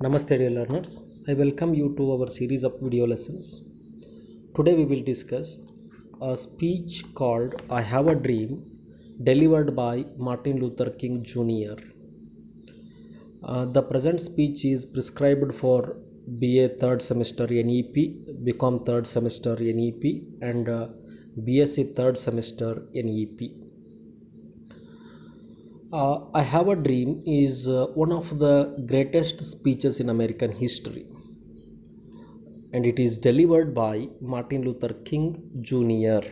Namaste dear learners, I welcome you to our series of video lessons. Today we will discuss a speech called I Have a Dream delivered by Martin Luther King Jr. The present speech is prescribed for BA 3rd semester NEP, BCom 3rd semester NEP and BSc 3rd semester NEP. I Have a Dream is one of the greatest speeches in American history, and it is delivered by Martin Luther King Jr.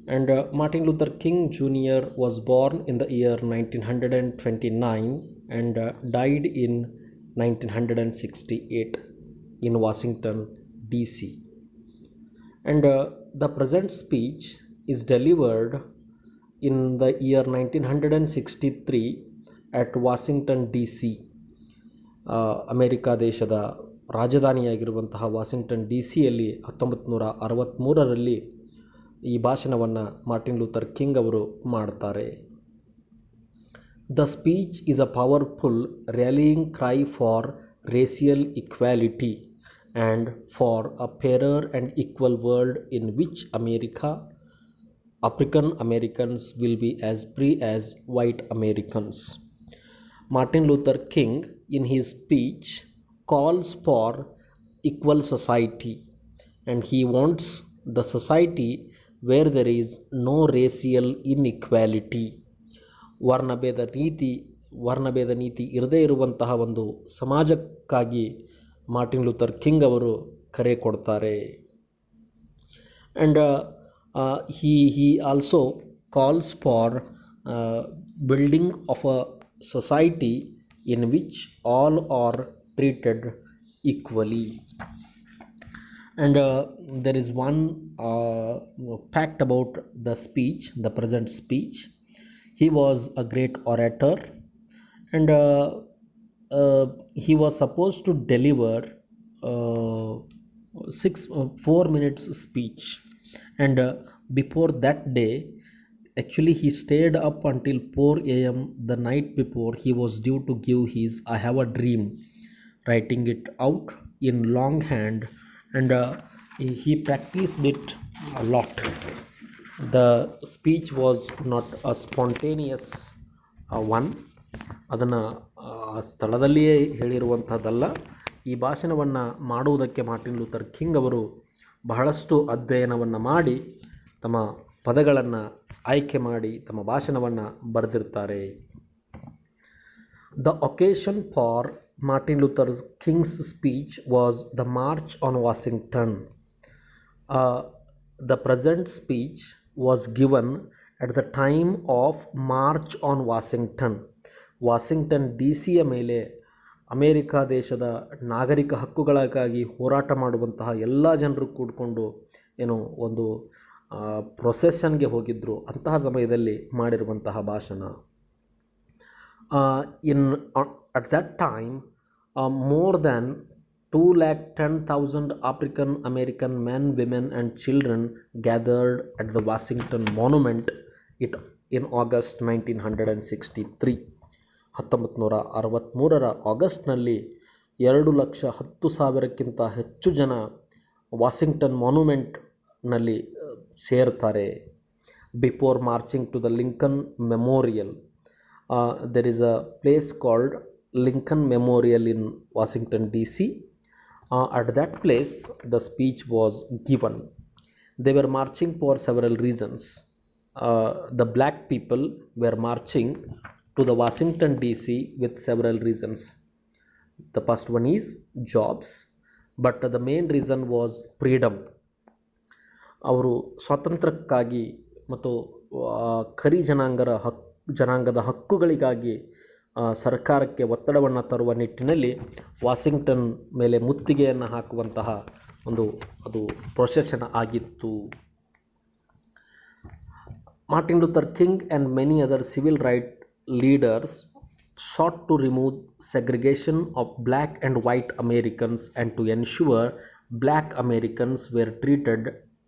And Martin Luther King Jr. was born in the year 1929 and died in 1968 in Washington, D.C. And the present speech is delivered in the year 1963 at Washington, D.C. America ದೇಶದ ರಾಜಧಾನಿಯಾಗಿರುವಂತಹ Washington D ಸಿಯಲ್ಲಿ 1963ರಲ್ಲಿ ಈ ಭಾಷಣವನ್ನು Martin Luther King ಅವರು ಮಾಡ್ತಾರೆ. The speech is a powerful rallying cry for racial equality and for a fairer and equal world in which African Americans will be as free as white Americans. Martin Luther King, in his speech, calls for equal society, and he wants the society where there is no racial inequality. ವರ್ಣಭೇದ ನೀತಿ ಇರದೇ ಇರುವಂತಹ ಒಂದು ಸಮಾಜಕ್ಕಾಗಿ Martin Luther King ಅವರು ಕರೆ ಕೊಡ್ತಾರೆ. And he also calls for building of a society in which all are treated equally. And there is one fact about the speech, the present speech. He was a great orator, and he was supposed to deliver 4 minutes speech. And before that day, actually he stayed up until 4 a.m. the night before. He was due to give his I Have a Dream, writing it out in longhand, and he practiced it a lot. The speech was not a spontaneous one. ಅದನ್ನು ಸ್ಥಳದಲ್ಲಿಯೇ ಹೇಳಿರುವಂಥದ್ದಲ್ಲ. ಈ ಭಾಷಣವನ್ನು ಮಾಡುವುದಕ್ಕೆ Martin Luther King ಅವರು ಬಹಳಷ್ಟು ಅಧ್ಯಯನವನ್ನು ಮಾಡಿ ತಮ್ಮ ಪದಗಳನ್ನು ಆಯ್ಕೆ ಮಾಡಿ ತಮ್ಮ ಭಾಷಣವನ್ನು ಬರೆದಿರ್ತಾರೆ. The occasion for Martin Luther King's speech was the March on Washington. The present speech was given at the time of March on Washington. Washington D ಸಿಯ ಮೇಲೆ ಅಮೇರಿಕ ದೇಶದ ನಾಗರಿಕ ಹಕ್ಕುಗಳಿಗಾಗಿ ಹೋರಾಟ ಮಾಡುವಂತಹ ಎಲ್ಲ ಜನರು ಕೂಡಿಕೊಂಡು ಒಂದು ಪ್ರೊಸೆಷನ್ಗೆ ಹೋಗಿದ್ದರು. ಅಂತಹ ಸಮಯದಲ್ಲಿ ಮಾಡಿರುವಂತಹ ಭಾಷಣ. At that time more than 210,000 African American men, women and children gathered at the Washington Monument in August 1963. 1963ರ ಆಗಸ್ಟ್ನಲ್ಲಿ 210,000ಕ್ಕಿಂತ ಹೆಚ್ಚು ಜನ ವಾಷಿಂಗ್ಟನ್ ಮಾನ್ಯುಮೆಂಟ್ನಲ್ಲಿ ಸೇರ್ತಾರೆ. Before marching to the Lincoln Memorial, there is a place called Lincoln Memorial in Washington D C. At that place the speech was given. They were marching for several reasons. The black people were marching to the Washington DC with several reasons. The first one is jobs, but the main reason was freedom. ಅವರು ಸ್ವಾತಂತ್ರ್ಯಕ್ಕಾಗಿ ಮತ್ತು ಕರಿ ಜನಾಂಗದ ಹಕ್ಕುಗಳಿಗಾಗಿ ಸರ್ಕಾರಕ್ಕೆ ಒತ್ತಡವನ್ನು ತರುವ ನಿಟ್ಟಿನಲ್ಲಿ Washington ಮೇಲೆ ಮುತ್ತಿಗೆಯನ್ನು ಹಾಕುವಂತಹ ಅದು ಪ್ರೊಸೆಷನ್ ಆಗಿತ್ತು. Martin Luther king and many other civil right leaders sought to remove segregation of black and white Americans and to ensure black Americans were treated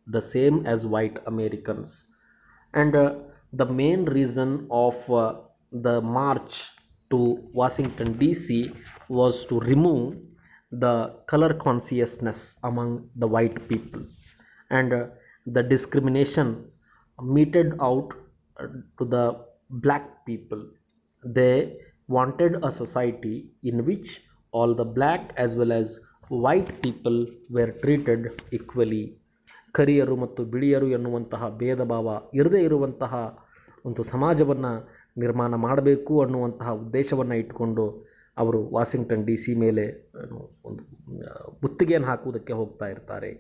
the same as white Americans. And the main reason of the march to Washington DC was to remove the color consciousness among the white people, and the discrimination meted out to the black people. They wanted a society in which all the black as well as white people were treated equally. ಕರಿಯರು ಮತ್ತು ಬಿಳಿಯರು ಎನ್ನುವಂತಹ ಭೇದ ಭಾವ ಇರದೇ ಇರುವಂತಹ ಒಂದು ಸಮಾಜವನ್ನು ನಿರ್ಮಾಣ ಮಾಡಬೇಕು ಅನ್ನುವಂತಹ ಉದ್ದೇಶವನ್ನು ಇಟ್ಟುಕೊಂಡು ಅವರು ವಾಷಿಂಗ್ಟನ್ ಡಿ ಸಿ ಮೇಲೆ ಒಂದು ಮುತ್ತಿಗೆಯನ್ನು ಹಾಕುವುದಕ್ಕೆ ಹೋಗ್ತಾ ಇರ್ತಾರೆ.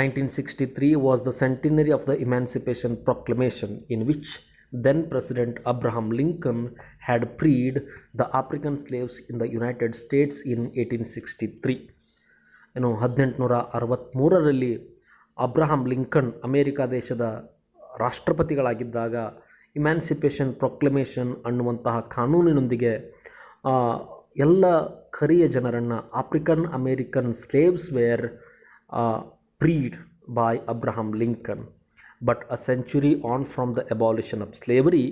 1963 was the centenary of the Emancipation Proclamation, in which then President Abraham Lincoln had freed the African slaves in the United States in 1863. 1863ರಲ್ಲಿ ಅಬ್ರಹಾಂ ಲಿಂಕನ್ ಅಮೇರಿಕಾ ದೇಶದ ರಾಷ್ಟ್ರಪತಿಗಳಾಗಿದ್ದಾಗ ಇಮ್ಯಾನ್ಸಿಪೇಷನ್ ಪ್ರೊಕ್ಲಮೇಷನ್ ಅನ್ನುವಂತಹ ಕಾನೂನಿನೊಂದಿಗೆ ಎಲ್ಲ ಕರಿಯ ಜನರನ್ನು, African American slaves were freed by Abraham Lincoln. But a century on from the abolition of slavery,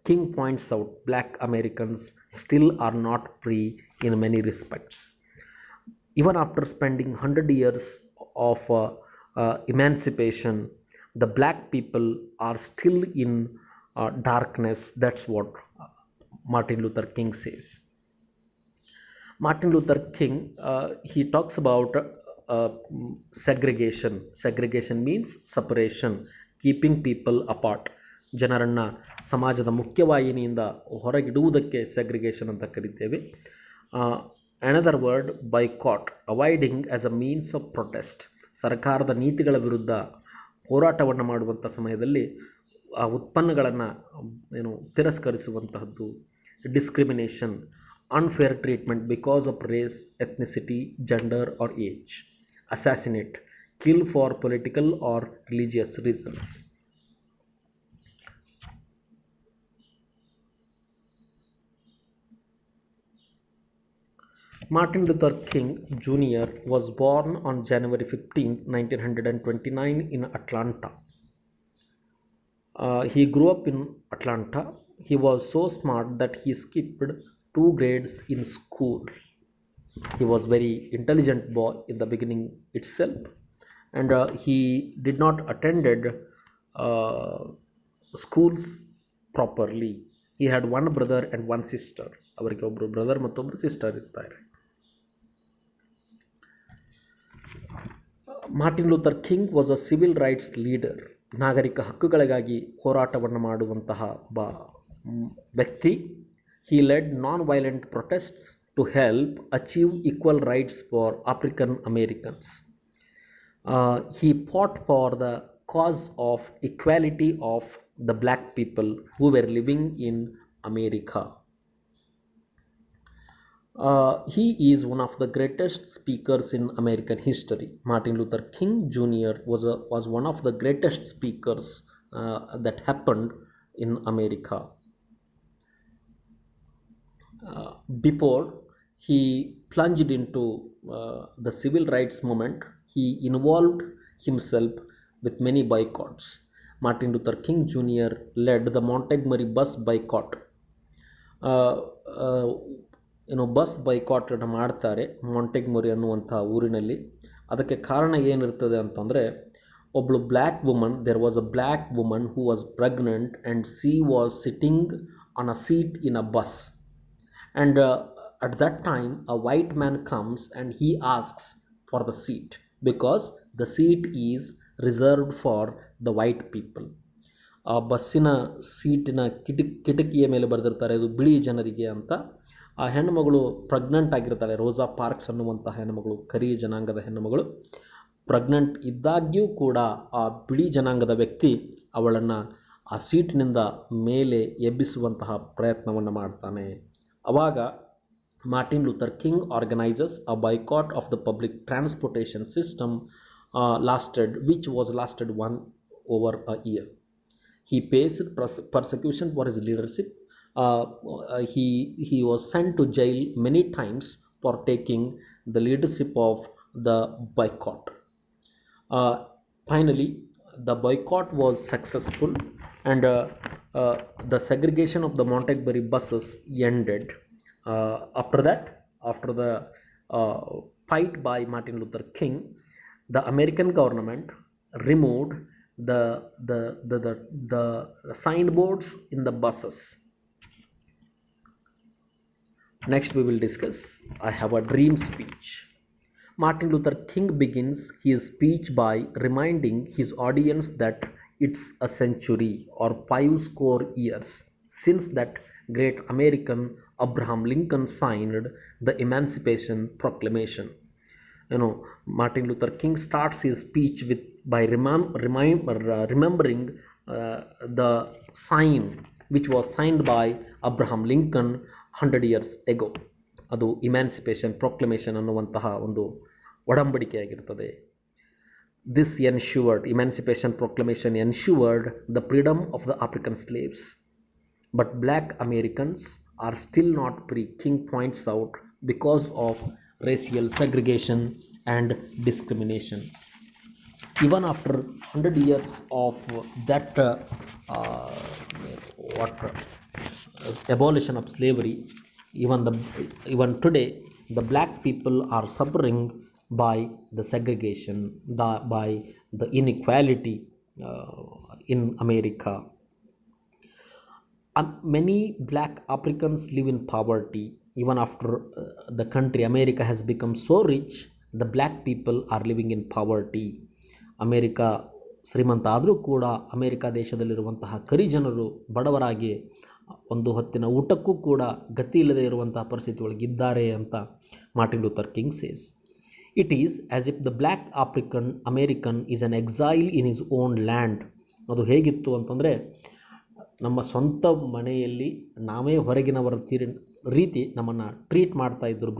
King points out black Americans still are not free in many respects. Even after spending 100 years of emancipation, the black people are still in darkness. That's what Martin Luther King says. Martin Luther King, he talks about segregation. Segregation means separation, keeping people apart. ಜನರನ್ನು ಸಮಾಜದ ಮುಖ್ಯವಾಹಿನಿಯಿಂದ ಹೊರಗಿಡುವುದಕ್ಕೆ segregation ಅಂತ ಕರಿತೇವೆ. Another word boycott, avoiding as a means of protest. ಸರ್ಕಾರದ ನೀತಿಗಳ ವಿರುದ್ಧ ಹೋರಾಟವನ್ನು ಮಾಡುವಂಥ ಸಮಯದಲ್ಲಿ ಆ ಉತ್ಪನ್ನಗಳನ್ನು ತಿರಸ್ಕರಿಸುವಂತಹದ್ದು. Discrimination, unfair treatment because of race, ethnicity, gender or age. Assassinate, kill for political or religious reasons. Martin Luther King Jr. was born on January 15, 1929 in Atlanta. He grew up in Atlanta. He was so smart that he skipped 2 grades in school. He was very intelligent boy in the beginning itself, and he did not attended schools properly. He had one brother and one sister. ಅವರಿಗೆ ಒಬ್ಬರು brother ಮತ್ತೊಬ್ಬರು sister ಇರ್ತಾರೆ. Martin Luther king was a civil rights leader. ನಾಗರಿಕ ಹಕ್ಕುಗಳಿಗಾಗಿ ಹೋರಾಟವನ್ನು ಮಾಡುವಂತಹ ಒಬ್ಬ ವ್ಯಕ್ತಿ. He led non-violent protests to help achieve equal rights for African Americans. He fought for the cause of equality of the black people who were living in America. He is one of the greatest speakers in American history. Martin Luther King Jr. was one of the greatest speakers that happened in America. Before he plunged into the civil rights movement, he involved himself with many boycotts. Martin Luther King Jr. led the Montgomery Bus Boycott. Bus boycott ಮಾಡ್ತಾರೆ Montgomery ಅನ್ನುವಂಥ ಊರಿನಲ್ಲಿ. ಅದಕ್ಕೆ ಕಾರಣ ಏನಿರ್ತದೆ ಅಂತಂದರೆ, ಒಬ್ಬಳು black woman, there was a black woman who was pregnant and she was sitting on a seat in a bus. And at that time a white man comes and he asks for the seat because the seat is reserved for the white people. ಆ ಬಸ್ಸಿನ ಸೀಟಿನ ಕಿಟಕಿಯ ಮೇಲೆ ಬರೆದಿರ್ತಾರೆ ಇದು ಬಿಳಿ ಜನರಿಗೆ ಅಂತ. ಆ ಹೆಣ್ಣುಮಗಳು pregnant ಆಗಿರ್ತಾಳೆ. Rosa parks ಅನ್ನುವಂಥ ಹೆಣ್ಣುಮಗಳು, ಕರಿ ಜನಾಂಗದ ಹೆಣ್ಣುಮಗಳು ಪ್ರೆಗ್ನೆಂಟ್ ಇದ್ದಾಗ್ಯೂ ಕೂಡ ಆ ಬಿಳಿ ಜನಾಂಗದ ವ್ಯಕ್ತಿ ಅವಳನ್ನು ಆ ಸೀಟಿನಿಂದ ಮೇಲೆ ಎಬ್ಬಿಸುವಂತಹ ಪ್ರಯತ್ನವನ್ನು ಮಾಡ್ತಾನೆ. ಅವಾಗ Martin Luther king organisers a boycott of the public transportation system which was lasted over a year. He faced persecution for his leadership. He was sent to jail many times for taking the leadership of the boycott. Finally, the boycott was successful and the segregation of the Montgomery buses ended. After that, after the fight by Martin Luther King, the American government removed the signboards in the buses. Next, we will discuss I Have a Dream speech. Martin Luther King begins his speech by reminding his audience that it's a century or 5 score years since that great American Abraham Lincoln signed the Emancipation Proclamation. Martin Luther King starts his speech with by remembering the sign which was signed by Abraham Lincoln 100 years ago. ಅದು ಇಮ್ಯಾನ್ಸಿಪೇಷನ್ proclamation ಅನ್ನುವಂತಹ ಒಂದು ಒಡಂಬಡಿಕೆಯಾಗಿರ್ತದೆ. This ensured Emancipation Proclamation ensured the freedom of the African slaves. But black Americans are still not free, King points out, because of racial segregation and discrimination. Even after 100 years of that abolition of slavery, even today the black people are suffering by the segregation, by the inequality in America. Many black Africans live in poverty. Even after the country America has become so rich, the black people are living in poverty. America ಶ್ರೀಮಂತ ಆದರೂ ಕೂಡ America ದೇಶದಲ್ಲಿರುವಂತಹ ಕರಿಜನರು ಬಡವರಾಗಿ ಒಂದು ಹೊತ್ತಿನ ಊಟಕ್ಕೂ ಕೂಡ ಗತಿ ಇಲ್ಲದೆ ಇರುವಂತಹ ಪರಿಸ್ಥಿತಿ ಒಳಗಿದ್ದಾರೆ ಅಂತ Martin Luther king says. It is as if the black American is an exile in his own land. ಅದು ಹೇಗಿತ್ತು ಅಂತಂದರೆ, ನಮ್ಮ ಸ್ವಂತ ಮನೆಯಲ್ಲಿ ನಾವೇ ಹೊರಗಿನವರ ರೀತಿ ನಮ್ಮನ್ನು ಟ್ರೀಟ್ ಮಾಡ್ತಾ ಇದ್ದರು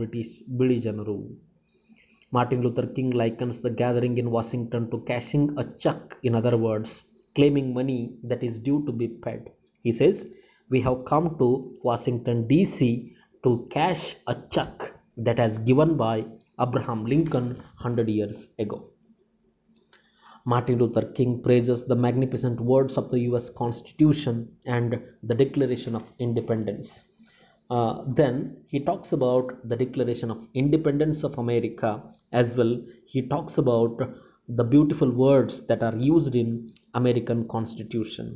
ಬಿಳಿ ಜನರು. Martin Luther King likens the gathering in Washington to cashing a check, in other words, claiming money that is due to be paid. He says, "We have come to Washington, D.C. to cash a check that has given by Abraham Lincoln 100 years ago." Martin Luther King praises the magnificent words of the U.S. Constitution and the Declaration of Independence. Then he talks about the Declaration of Independence of America as well. He talks about the beautiful words that are used in American Constitution.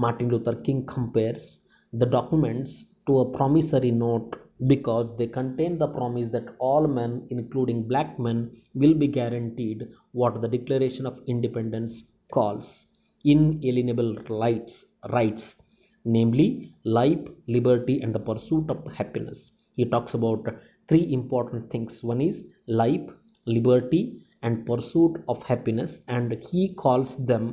Martin Luther King compares the documents to a promissory note because they contain the promise that all men, including black men, will be guaranteed what the Declaration of Independence calls inalienable rights, namely life, liberty, and the pursuit of happiness. He talks about 3 important things. One is life, liberty, and pursuit of happiness, and he calls them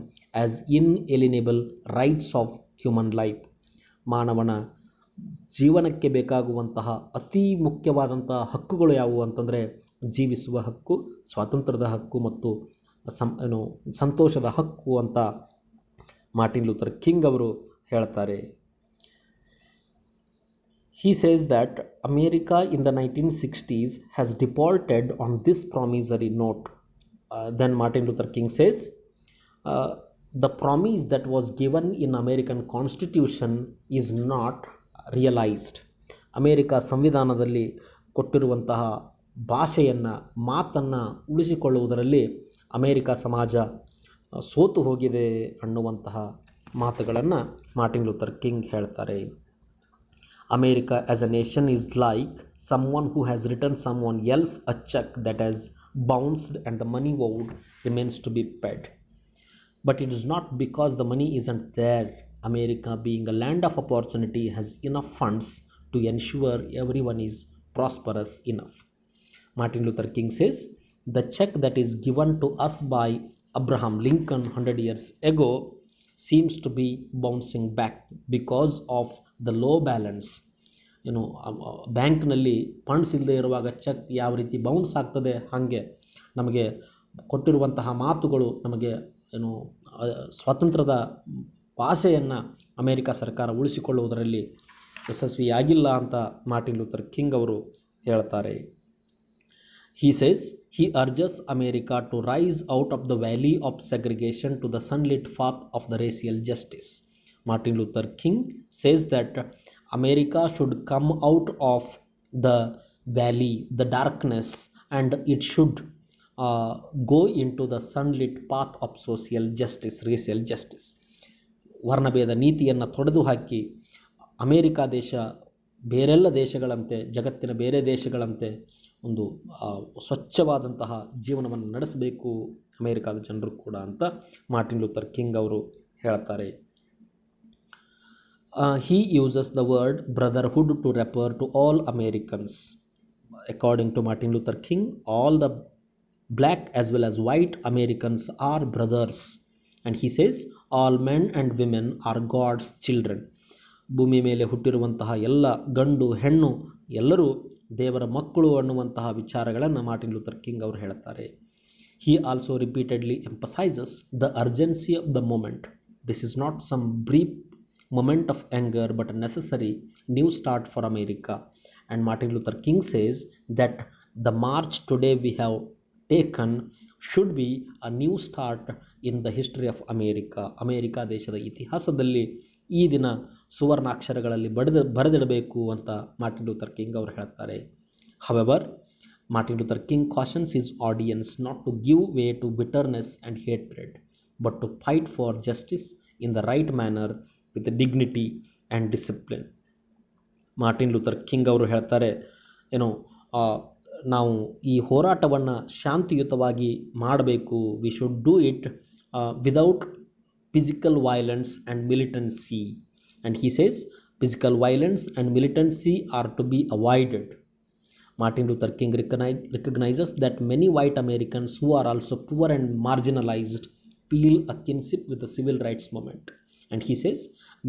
as inalienable rights of human life. ಮಾನವನ ಜೀವನಕ್ಕೆ ಬೇಕಾಗುವಂತಹ ಅತಿ ಮುಖ್ಯವಾದಂತಹ ಹಕ್ಕುಗಳು ಯಾವುವು ಅಂತಂದರೆ, ಜೀವಿಸುವ ಹಕ್ಕು, ಸ್ವಾತಂತ್ರ್ಯದ ಹಕ್ಕು ಮತ್ತು ಸಂತೋಷದ ಹಕ್ಕು ಅಂತ ಮಾರ್ಟಿನ್ ಲೂಥರ್ ಕಿಂಗ್ ಅವರು ಹೇಳ್ತಾರೆ. He says that America in the 1960s has defaulted on this promissory note. Then Martin Luther King says, the promise that was given in American Constitution is not realized. America ಸಂವಿಧಾನದಲ್ಲಿ ಕೊಟ್ಟಿರುವಂತಹ ಭಾಷೆಯನ್ನು, ಮಾತನ್ನು ಉಳಿಸಿಕೊಳ್ಳುವುದರಲ್ಲಿ America ಸಮಾಜ ಸೋತು ಹೋಗಿದೆ ಅನ್ನುವಂತಹ ಮಾತುಗಳನ್ನು Martin Luther King ಹೇಳ್ತಾರೆ. America as a nation is like someone who has written someone else a check that has bounced and the money owed remains to be paid. But it is not because the money isn't there. America, being a land of opportunity, has enough funds to ensure everyone is prosperous enough. Martin Luther King says, the check that is given to us by Abraham Lincoln 100 years ago seems to be bouncing back because of the low balance. ಬ್ಯಾಂಕ್ನಲ್ಲಿ funds ಇಲ್ಲದೆ ಇರುವಾಗ check ಯಾವ ರೀತಿ bounce ಆಗ್ತದೆ, ಹಾಗೆ ನಮಗೆ ಕೊಟ್ಟಿರುವಂತಹ ಮಾತುಗಳು ನಮಗೆ ಸ್ವಾತಂತ್ರ್ಯದ ಭಾಷೆಯನ್ನು ಅಮೇರಿಕಾ ಸರ್ಕಾರ ಉಳಿಸಿಕೊಳ್ಳುವುದರಲ್ಲಿ ಯಶಸ್ವಿಯಾಗಿಲ್ಲ ಅಂತ ಮಾರ್ಟಿನ್ ಲೂಥರ್ ಕಿಂಗ್ ಅವರು ಹೇಳ್ತಾರೆ. He says he urges America to rise out of the valley of segregation to the sunlit path of the racial justice. Martin Luther King says that America should come out of the valley, the darkness, and it should go into the sunlit path of social justice, racial justice. ವರ್ಣಭೇದ ನೀತಿಯನ್ನು ತೊಡೆದು ಹಾಕಿ America ದೇಶ ಬೇರೆಲ್ಲ ದೇಶಗಳಂತೆ, ಜಗತ್ತಿನ ಬೇರೆ ದೇಶಗಳಂತೆ ಒಂದು ಸ್ವಚ್ಛವಾದಂತಹ ಜೀವನವನ್ನು ನಡೆಸಬೇಕು ಅಮೇರಿಕಾದ ಜನರು ಕೂಡ ಅಂತ ಮಾರ್ಟಿನ್ ಲೂಥರ್ ಕಿಂಗ್ ಅವರು ಹೇಳ್ತಾರೆ. He uses the word brotherhood to refer to all Americans. According to Martin Luther King, all the black as well as white Americans are brothers. And he says all men and women are God's children. ಭೂಮಿ ಮೇಲೆ ಹುಟ್ಟಿರುವಂತಹ ಎಲ್ಲ ಗಂಡು ಹೆಣ್ಣು ಎಲ್ಲರೂ ದೇವರ ಮಕ್ಕಳು ಅನ್ನುವಂತಹ ವಿಚಾರಗಳನ್ನು ಮಾರ್ಟಿನ್ ಲೂಥರ್ ಕಿಂಗ್ ಅವರು ಹೇಳ್ತಾರೆ. He also repeatedly emphasizes the urgency of the moment. This is not some brief moment of anger but a necessary new start for America. And Martin Luther King says that the march today we have taken should be a new start in the history of America. America ದೇಶದ ಇತಿಹಾಸದಲ್ಲಿ ಈ ದಿನ ಸುವರ್ಣಾಕ್ಷರಗಳಲ್ಲಿ ಬರೆದಿಡಬೇಕು ಅಂತ Martin Luther King ಅವರು ಹೇಳ್ತಾರೆ. However, Martin Luther King cautions his audience not to give way to bitterness and hatred, but to fight for justice in the right manner with dignity and discipline. Martin Luther King ಅವರು ಹೇಳ್ತಾರೆ, ನಾವು ಈ ಹೋರಾಟವನ್ನು ಶಾಂತಿಯುತವಾಗಿ ಮಾಡಬೇಕು. We should do it without physical violence and militancy. And he says physical violence and militancy are to be avoided. Martin Luther King recognizes that many white Americans who are also poor and marginalized feel a kinship with the civil rights movement. And he says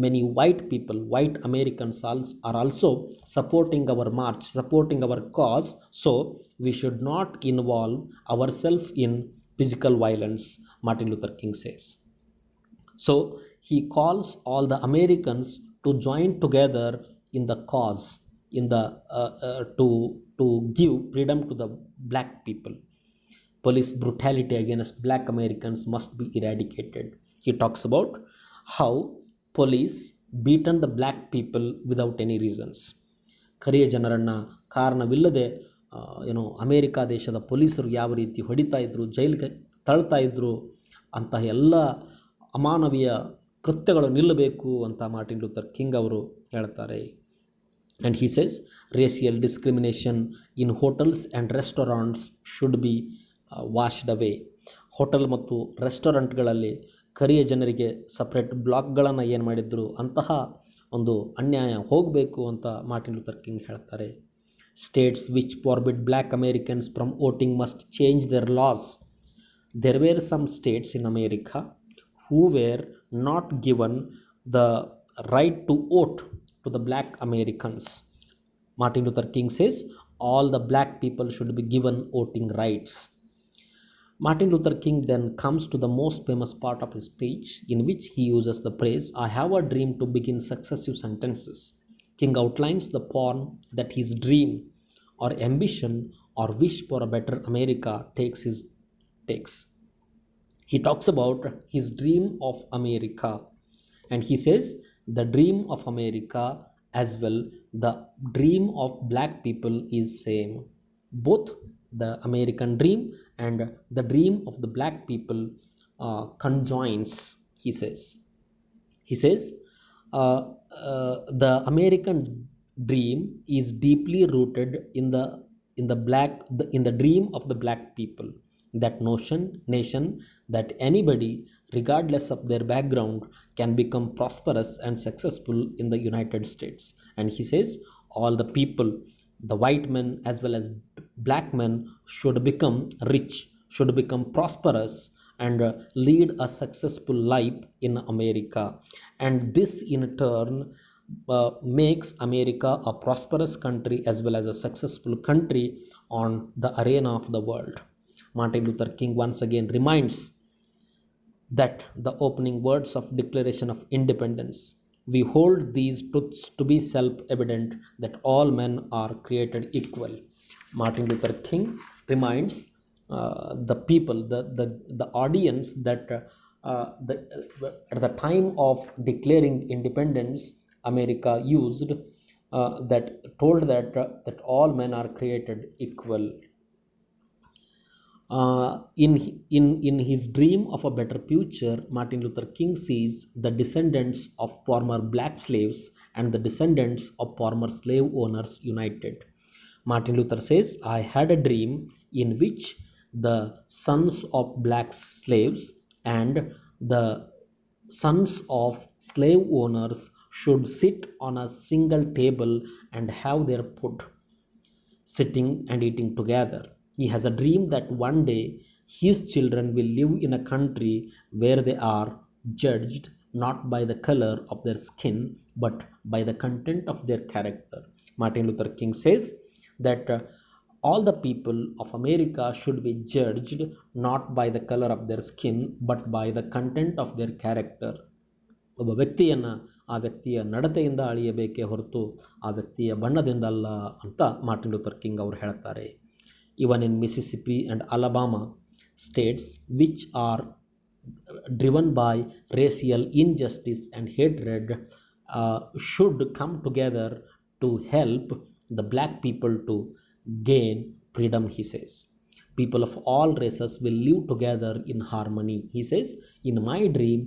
many white people, white Americans are also supporting our march, supporting our cause, so we should not involve ourselves in physical violence, Martin Luther King says. So he calls all the Americans to join together in the cause, in the to give freedom to the black people. Police brutality against black Americans must be eradicated. He talks about how police beaten the black people without any reasons. ಕರಿಯ ಜನರನ್ನು ಕಾರಣವಿಲ್ಲದೆ America ದೇಶದ ಪೊಲೀಸರು ಯಾವ ರೀತಿ ಹೊಡಿತಾ ಇದ್ರು, ಜೈಲಿಗೆ ತಳ್ತಾ ಇದ್ರು, ಅಂತಹ ಎಲ್ಲ ಅಮಾನವೀಯ ಕೃತ್ಯಗಳು ನಿಲ್ಲಬೇಕು ಅಂತ ಮಾರ್ಟಿನ್ ಲೂಥರ್ ಕಿಂಗ್ ಅವರು ಹೇಳ್ತಾರೆ. And he says racial discrimination in hotels and restaurants should be washed away. Hotel ಮತ್ತು ರೆಸ್ಟೋರೆಂಟ್ಗಳಲ್ಲಿ ಕರಿಯ ಜನರಿಗೆ ಸಪ್ರೇಟ್ ಬ್ಲಾಕ್ಗಳನ್ನು ಏನು ಮಾಡಿದ್ರು, ಅಂತಹ ಒಂದು ಅನ್ಯಾಯ ಹೋಗಬೇಕು ಅಂತ ಮಾರ್ಟಿನ್ ಲೂಥರ್ ಕಿಂಗ್ ಹೇಳ್ತಾರೆ. States which forbid black Americans from voting must change their laws. There were some states in America who were not given the right to vote to the black Americans. Martin Luther King says all the black people should be given voting rights. Martin Luther King then comes to the most famous part of his speech, in which he uses the phrase, I have a dream, to begin successive sentences. King outlines the form that his dream or ambition or wish for a better America takes. He talks about his dream of America, and he says the dream of America as well, the dream of black people is same. Both the American dream and the dream of the black people conjoins, he says. He says the American dream is deeply rooted in the dream of the black people. That nation that anybody, regardless of their background, can become prosperous and successful in the United States. And he says all the people, the white men as well as black men, should become rich, should become prosperous and lead a successful life in America. And this in turn makes America a prosperous country as well as a successful country on the arena of the world. Martin Luther King once again reminds that the opening words of Declaration of Independence, we hold these truths to be self-evident, that all men are created equal. Martin Luther King reminds the people, the audience, that at the time of declaring independence, America used that told that all men are created equal. In his dream of a better future, Martin Luther King sees the descendants of former black slaves and the descendants of former slave owners united. Martin Luther says, I had a dream in which the sons of black slaves and the sons of slave owners should sit on a single table and have their food, sitting and eating together. He has a dream that one day his children will live in a country where they are judged not by the color of their skin but by the content of their character. Martin Luther King says that all the people of America should be judged not by the color of their skin but by the content of their character. ಒಬ್ಬ ವ್ಯಕ್ತಿಯನ್ನು ಆ ವ್ಯಕ್ತಿಯ ನಡತೆಯಿಂದ ಅಳಿಯಬೇಕೇ ಹೊರತು ಆ ವ್ಯಕ್ತಿಯ ಬಣ್ಣದಿಂದ ಅಲ್ಲ ಅಂತ ಮಾರ್ಟಿನ್ ಲೂಥರ್ ಕಿಂಗ್ ಅವರು ಹೇಳ್ತಾರೆ. Even in Mississippi and Alabama states which are driven by racial injustice and hatred should come together to help the black people to gain freedom, he says. People of all races will live together in harmony, he says. In my dream,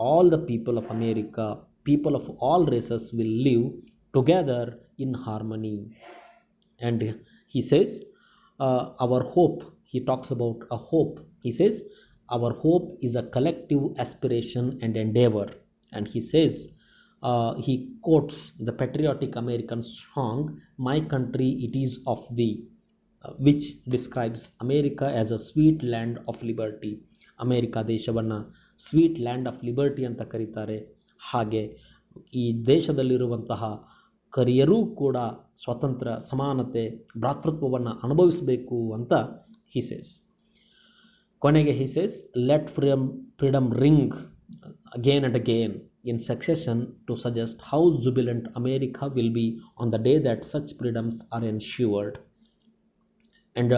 all the people of America, people of all races will live together in harmony. And he says, our hope, he talks about a hope. He says, our hope is a collective aspiration and endeavor. And he says, he quotes the patriotic American song, My Country It Is of Thee, which describes America as a sweet land of liberty. America ದೇಶವನ್ನು sweet land of liberty ಅಂತ ಕರೀತಾರೆ. ಹಾಗೆ ಈ ದೇಶದಲ್ಲಿರುವಂತಹ ಕರಿಯರೂ ಕೂಡ ಸ್ವಾತಂತ್ರ್ಯ, ಸಮಾನತೆ, ಭ್ರಾತೃತ್ವವನ್ನು ಅನುಭವಿಸಬೇಕು ಅಂತ ಹಿ ಸೇಸ್. ಕೊನೆಗೆ he says, let freedom ring again and again in succession to suggest how jubilant America will be on the day that such freedoms are ensured. And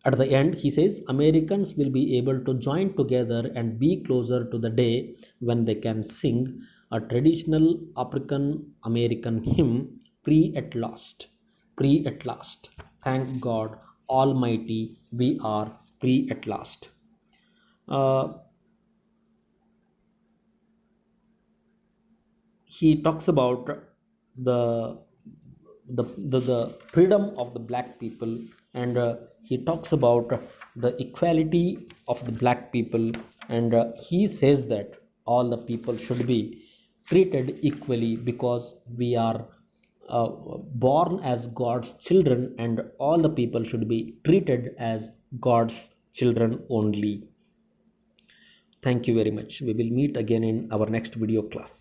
at the end, he says, Americans will be able to join together and be closer to the day when they can sing a traditional African American hymn, Free at Last. Free at last. Thank God Almighty, we are free at last. He talks about the freedom of the black people, and he talks about the equality of the black people, and he says that all the people should be treated equally because we are born as God's children, and all the people should be treated as God's children only. Thank you very much. We will meet again in our next video class.